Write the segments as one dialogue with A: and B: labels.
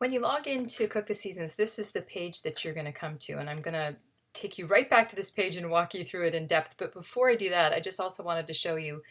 A: When you log in to Cook the Seasons, this is the page that you're going to come to, and I'm going to take you right back to this page and walk you through it in depth. But before I do that, I just also wanted to show you,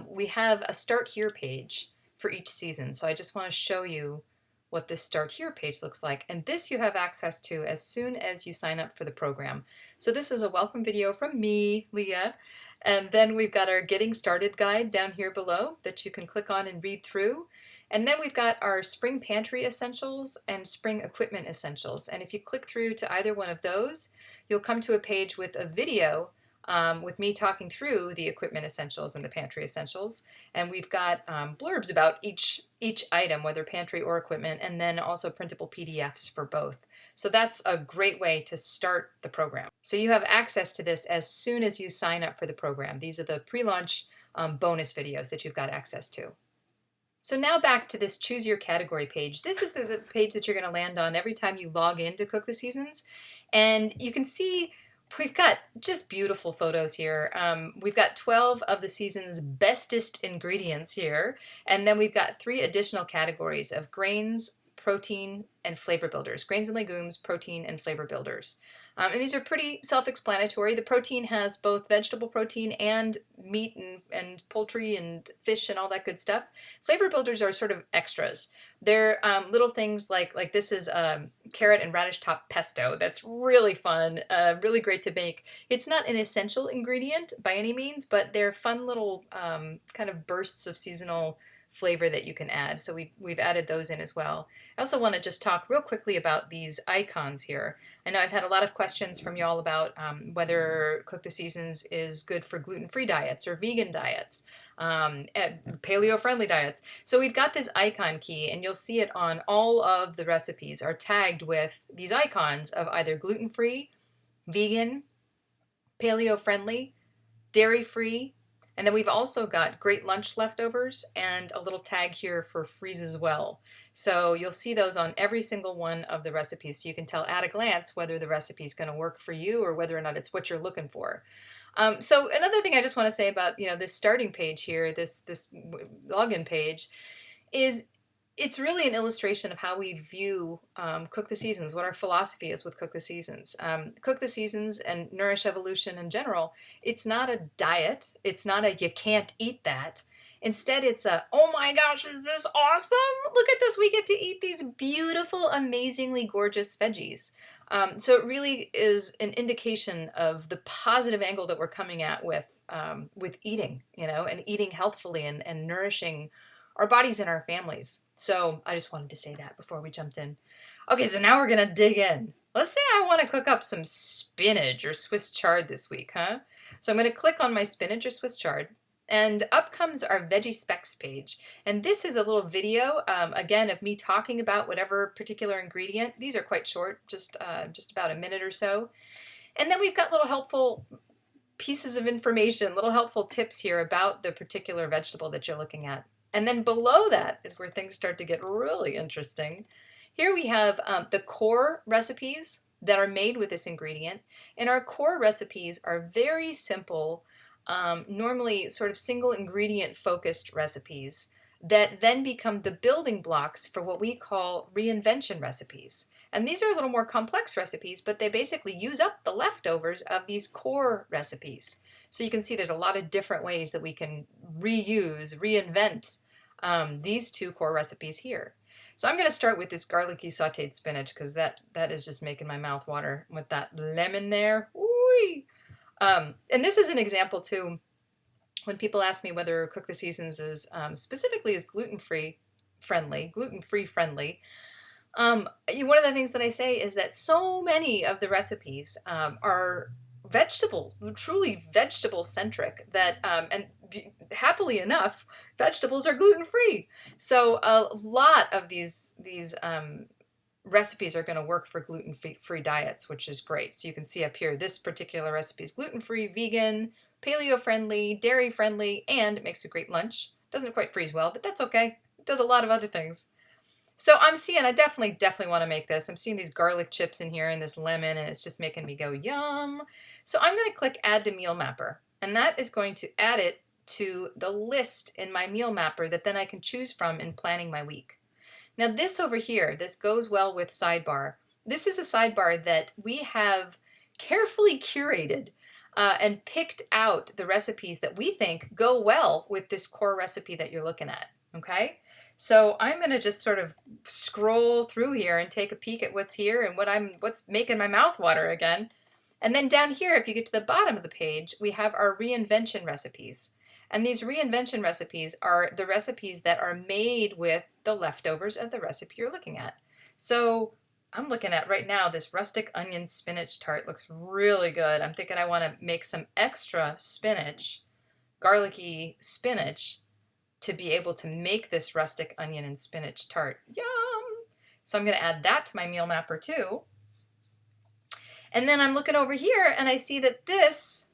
A: we have a Start Here page for each season. So I just want to show you what this Start Here page looks like. And this you have access to as soon as you sign up for the program. So this is a welcome video from me, Leah. And then we've got our Getting Started guide down here below that you can click on and read through. And then we've got our Spring Pantry Essentials and Spring Equipment Essentials. And if you click through to either one of those, you'll come to a page with a video with me talking through the Equipment Essentials and the Pantry Essentials. And we've got blurbs about each item, whether pantry or equipment, and then also printable PDFs for both. So that's a great way to start the program. So you have access to this as soon as you sign up for the program. These are the pre-launch bonus videos that you've got access to. So now back to this Choose Your Category page. This is the page that you're going to land on every time you log in to Cook the Seasons. And you can see we've got just beautiful photos here. We've got 12 of the season's bestest ingredients here. And then we've got 3 additional categories of grains, protein, and flavor builders. Grains and legumes, protein, and flavor builders. And these are pretty self-explanatory. The protein has both vegetable protein and meat and poultry and fish and all that good stuff. Flavor builders are sort of extras. They're little things like this is carrot and radish top pesto. That's really fun, really great to make. It's not an essential ingredient by any means, but they're fun little kind of bursts of seasonal flavor that you can add. So we've added those in as well. I also want to just talk real quickly about these icons here. I know I've had a lot of questions from y'all about whether Cook the Seasons is good for gluten-free diets or vegan diets, paleo-friendly diets. So we've got this icon key, and you'll see it on all of the recipes are tagged with these icons of either gluten-free, vegan, paleo-friendly, dairy-free, and then we've also got great lunch leftovers and a little tag here for freeze as well. So you'll see those on every single one of the recipes, so you can tell at a glance whether the recipe is going to work for you or whether or not it's what you're looking for. So another thing I just want to say about this starting page here, this login page, is it's really an illustration of how we view Cook the Seasons, what our philosophy is with Cook the Seasons. Cook the Seasons and Nourish Evolution in general, it's not a diet. It's not a you can't eat that. Instead, it's a, oh my gosh, is this awesome? Look at this. We get to eat these beautiful, amazingly gorgeous veggies. So it really is an indication of the positive angle that we're coming at with eating, and eating healthfully and nourishing our bodies and our families. So I just wanted to say that before we jumped in. Okay, so now we're gonna dig in. Let's say I want to cook up some spinach or Swiss chard this week, huh? So I'm gonna click on my spinach or Swiss chard, and up comes our veggie specs page. And this is a little video, again, of me talking about whatever particular ingredient. These are quite short, just about a minute or so. And then we've got little helpful pieces of information, little helpful tips here about the particular vegetable that you're looking at. And then below that is where things start to get really interesting. Here we have the core recipes that are made with this ingredient. And our core recipes are very simple, normally sort of single ingredient focused recipes that then become the building blocks for what we call reinvention recipes. And these are a little more complex recipes, but they basically use up the leftovers of these core recipes. So you can see there's a lot of different ways that we can reuse, reinvent these 2 core recipes here. So I'm going to start with this garlicky sauteed spinach because that is just making my mouth water with that lemon there. Ooh. And this is an example too. When people ask me whether Cook the Seasons is specifically is gluten-free friendly, one of the things that I say is that so many of the recipes are truly vegetable centric, that and happily enough, vegetables are gluten-free. So a lot of these recipes are going to work for gluten-free diets, which is great. So you can see up here, this particular recipe is gluten-free, vegan, paleo-friendly, dairy-friendly, and it makes a great lunch. Doesn't quite freeze well, but that's okay. It does a lot of other things. So I'm seeing, I definitely want to make this. I'm seeing these garlic chips in here and this lemon, and it's just making me go, yum. So I'm going to click Add to Meal Mapper, and that is going to add it to the list in my meal mapper that then I can choose from in planning my week. Now this over here, this goes well with sidebar. This is a sidebar that we have carefully curated and picked out the recipes that we think go well with this core recipe that you're looking at, okay? So I'm gonna just sort of scroll through here and take a peek at what's here and what's making my mouth water again. And then down here, if you get to the bottom of the page, we have our reinvention recipes. And these reinvention recipes are the recipes that are made with the leftovers of the recipe you're looking at. So I'm looking at right now this rustic onion spinach tart looks really good. I'm thinking I want to make some extra spinach, garlicky spinach, to be able to make this rustic onion and spinach tart. Yum! So I'm going to add that to my meal mapper too. And then I'm looking over here and I see that this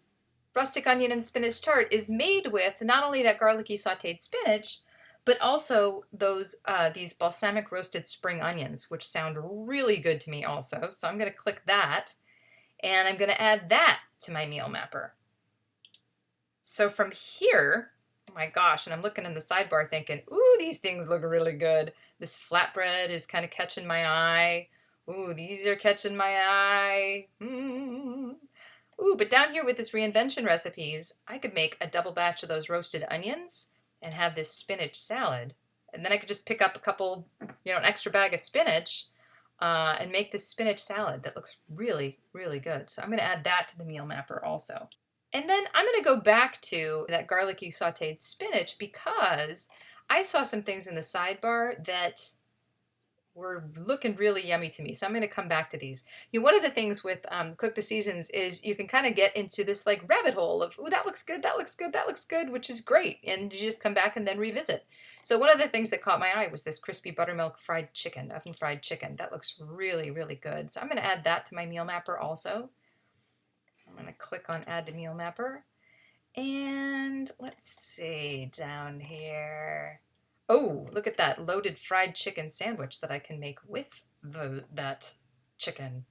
A: rustic onion and spinach tart is made with not only that garlicky sauteed spinach, but also these balsamic roasted spring onions, which sound really good to me also. So I'm going to click that, and I'm going to add that to my meal mapper. So from here, oh my gosh, and I'm looking in the sidebar thinking, ooh, these things look really good. This flatbread is kind of catching my eye. Ooh, these are catching my eye. Ooh, but down here with this reinvention recipes, I could make a double batch of those roasted onions and have this spinach salad. And then I could just pick up a couple, an extra bag of spinach and make this spinach salad that looks really, really good. So I'm going to add that to the meal mapper also. And then I'm going to go back to that garlicky sauteed spinach because I saw some things in the sidebar that were looking really yummy to me. So I'm going to come back to these. One of the things with Cook the Seasons is you can kind of get into this like rabbit hole of, oh, that looks good, that looks good, that looks good, which is great. And you just come back and then revisit. So one of the things that caught my eye was this crispy buttermilk fried chicken, oven fried chicken. That looks really, really good. So I'm going to add that to my meal mapper also. I'm going to click on add to meal mapper. And let's see down here. Oh, look at that loaded fried chicken sandwich that I can make with that chicken.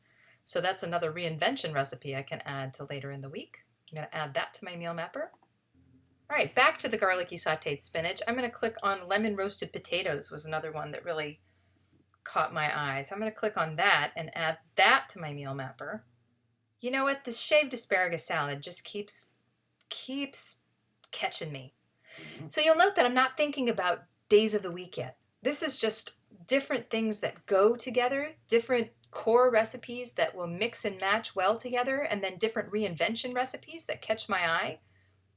A: So that's another reinvention recipe I can add to later in the week. I'm going to add that to my meal mapper. All right, back to the garlicky sauteed spinach. I'm going to click on lemon roasted potatoes was another one that really caught my eye. So I'm going to click on that and add that to my meal mapper. You know what? This shaved asparagus salad just keeps catching me. So you'll note that I'm not thinking about days of the week yet. This is just different things that go together, different core recipes that will mix and match well together, and then different reinvention recipes that catch my eye.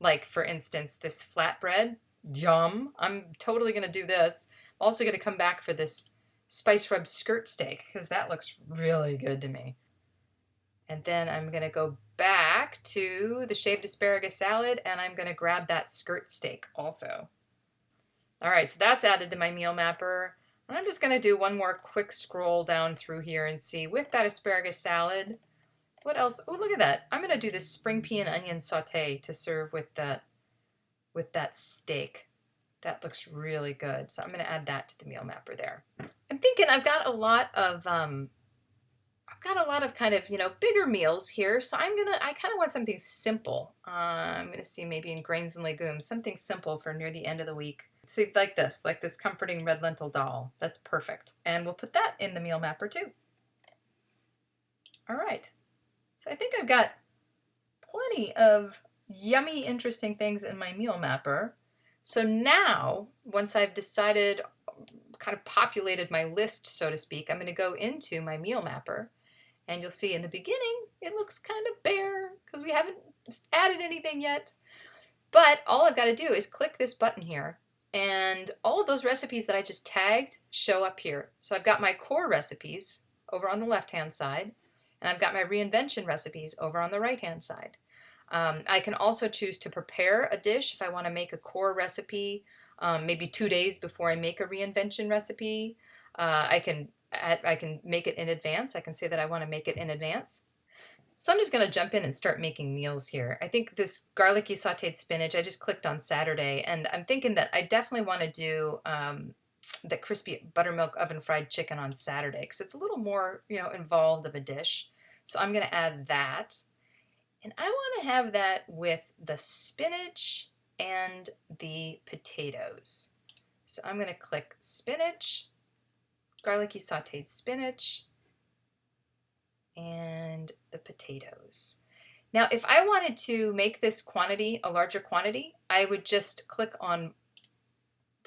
A: Like, for instance, this flatbread. Yum. I'm totally going to do this. I'm also going to come back for this spice rub skirt steak because that looks really good to me. And then I'm going to go back to the shaved asparagus salad and I'm going to grab that skirt steak also. All right, so that's added to my meal mapper. And I'm just going to do one more quick scroll down through here and see with that asparagus salad, what else? Oh, look at that. I'm going to do this spring pea and onion saute to serve with that steak. That looks really good. So I'm going to add that to the meal mapper there. I'm thinking I've got a lot of kind of, bigger meals here. So I kind of want something simple. I'm going to see maybe in grains and legumes, something simple for near the end of the week. See, like this comforting red lentil dal. That's perfect. And we'll put that in the meal mapper too. All right. So I think I've got plenty of yummy, interesting things in my meal mapper. So now, once I've decided, kind of populated my list, so to speak, I'm going to go into my meal mapper. And you'll see in the beginning, it looks kind of bare because we haven't added anything yet. But all I've got to do is click this button here. And all of those recipes that I just tagged show up here. So I've got my core recipes over on the left-hand side. And I've got my reinvention recipes over on the right-hand side. I can also choose to prepare a dish if I want to make a core recipe, maybe 2 days before I make a reinvention recipe. I can make it in advance. I can say that I want to make it in advance. So I'm just going to jump in and start making meals here. I think this garlicky sauteed spinach, I just clicked on Saturday, and I'm thinking that I definitely want to do the crispy buttermilk oven fried chicken on Saturday because it's a little more, involved of a dish. So I'm going to add that. And I want to have that with the spinach and the potatoes. So I'm going to click spinach garlicky sauteed spinach, and the potatoes. Now, if I wanted to make this quantity a larger quantity, I would just click on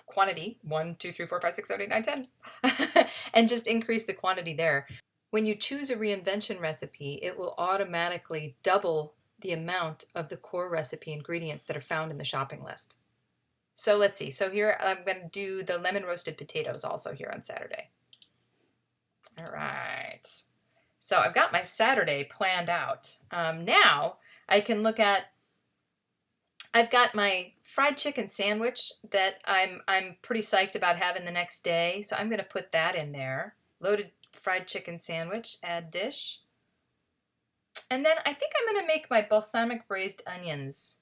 A: quantity 1, 2, 3, 4, 5, 6, 7, 8, 9, 10 and just increase the quantity there. When you choose a reinvention recipe, it will automatically double the amount of the core recipe ingredients that are found in the shopping list. So let's see. So here I'm going to do the lemon roasted potatoes also here on Saturday. All right. So I've got my Saturday planned out. Now I can look at, I've got my fried chicken sandwich that I'm pretty psyched about having the next day. So I'm going to put that in there. Loaded fried chicken sandwich, add dish. And then I think I'm going to make my balsamic braised onions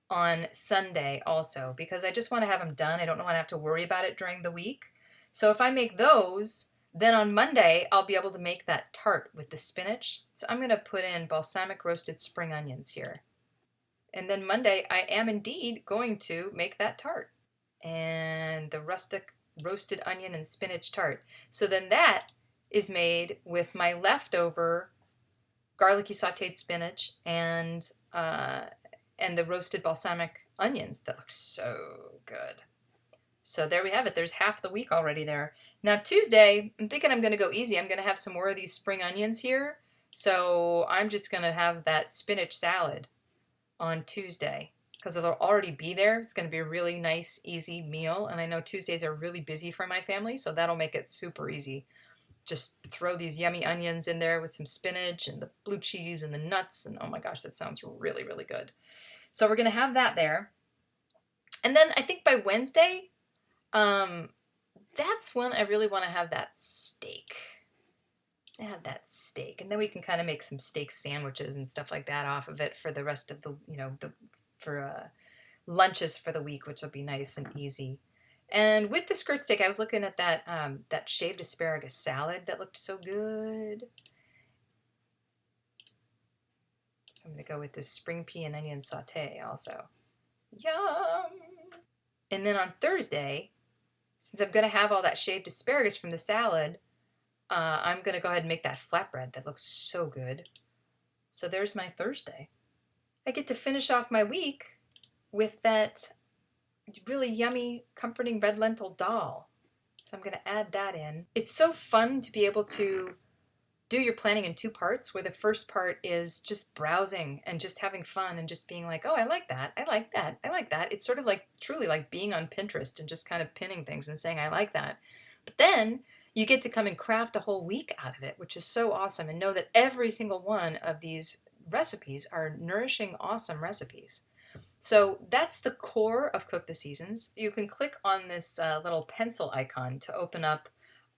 A: on Sunday also, because I just want to have them done. I don't want to have to worry about it during the week. So if I make those, then on Monday, I'll be able to make that tart with the spinach. So I'm going to put in balsamic roasted spring onions here. And then Monday, I am indeed going to make that tart. And the rustic roasted onion and spinach tart. So then that is made with my leftover garlicky sauteed spinach and the roasted balsamic onions that look so good. So there we have it. There's half the week already there. Now Tuesday, I'm thinking I'm going to go easy. I'm going to have some more of these spring onions here. So I'm just going to have that spinach salad on Tuesday because it'll already be there. It's going to be a really nice, easy meal. And I know Tuesdays are really busy for my family, so that'll make it super easy. Just throw these yummy onions in there with some spinach and the blue cheese and the nuts. And oh my gosh, that sounds really, really good. So we're going to have that there. And then I think by Wednesday, that's when I really want to have that steak. Have that steak. And then we can kind of make some steak sandwiches and stuff like that off of it for the rest of the, for lunches for the week, which will be nice and easy. And with the skirt steak, I was looking at that that shaved asparagus salad that looked so good. So I'm going to go with this spring pea and onion saute also. Yum! And then on Thursday, since I'm going to have all that shaved asparagus from the salad, I'm going to go ahead and make that flatbread that looks so good. So there's my Thursday. I get to finish off my week with that really yummy, comforting red lentil dal. So I'm going to add that in. It's so fun to be able to do your planning in 2 parts, where the first part is just browsing and just having fun and just being like, oh, I like that, I like that, I like that. It's sort of like truly like being on Pinterest and just kind of pinning things and saying, I like that. But then you get to come and craft a whole week out of it, which is so awesome, and know that every single one of these recipes are nourishing, awesome recipes. So that's the core of Cook the Seasons. You can click on this little pencil icon to open up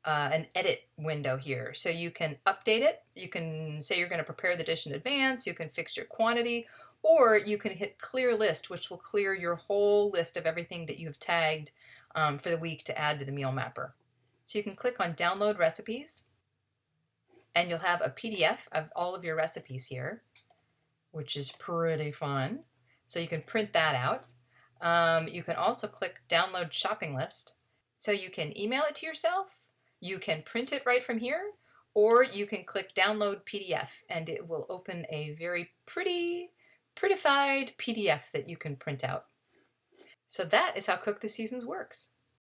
A: an edit window here. So you can update it. You can say you're going to prepare the dish in advance. You can fix your quantity, or you can hit clear list, which will clear your whole list of everything that you have tagged for the week to add to the meal mapper. So you can click on download recipes, and you'll have a PDF of all of your recipes here, which is pretty fun. So you can print that out. You can also click download shopping list. So you can email it to yourself, you can print it right from here, or you can click download PDF and it will open a very prettified PDF that you can print out. So that is how Cook the Seasons works.